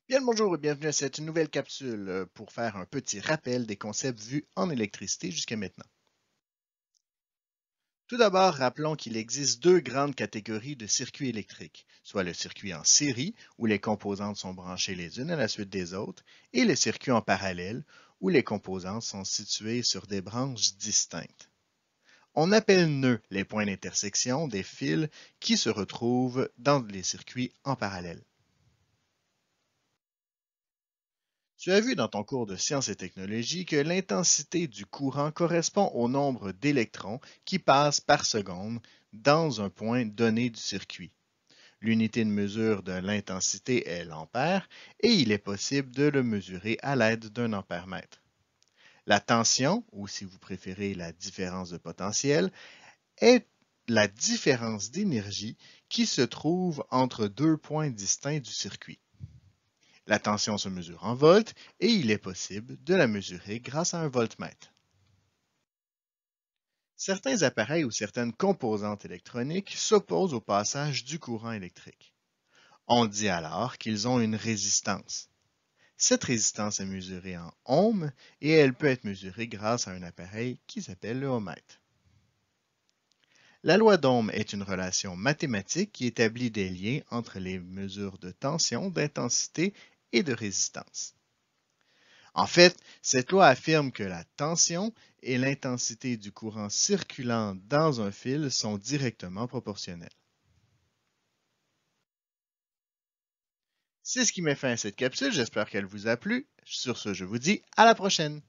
Bien le bonjour et bienvenue à cette nouvelle capsule pour faire un petit rappel des concepts vus en électricité jusqu'à maintenant. Tout d'abord, rappelons qu'il existe deux grandes catégories de circuits électriques, soit le circuit en série, où les composantes sont branchées les unes à la suite des autres, et le circuit en parallèle, où les composantes sont situées sur des branches distinctes. On appelle nœuds les points d'intersection des fils qui se retrouvent dans les circuits en parallèle. Tu as vu dans ton cours de sciences et technologies que l'intensité du courant correspond au nombre d'électrons qui passent par seconde dans un point donné du circuit. L'unité de mesure de l'intensité est l'ampère et il est possible de le mesurer à l'aide d'un ampèremètre. La tension, ou si vous préférez la différence de potentiel, est la différence d'énergie qui se trouve entre deux points distincts du circuit. La tension se mesure en volts et il est possible de la mesurer grâce à un voltmètre. Certains appareils ou certaines composantes électroniques s'opposent au passage du courant électrique. On dit alors qu'ils ont une résistance. Cette résistance est mesurée en ohms et elle peut être mesurée grâce à un appareil qui s'appelle le ohmmètre. La loi d'Ohm est une relation mathématique qui établit des liens entre les mesures de tension, d'intensité et de résistance. En fait, cette loi affirme que la tension et l'intensité du courant circulant dans un fil sont directement proportionnelles. C'est ce qui met fin à cette capsule, j'espère qu'elle vous a plu. Sur ce, je vous dis à la prochaine.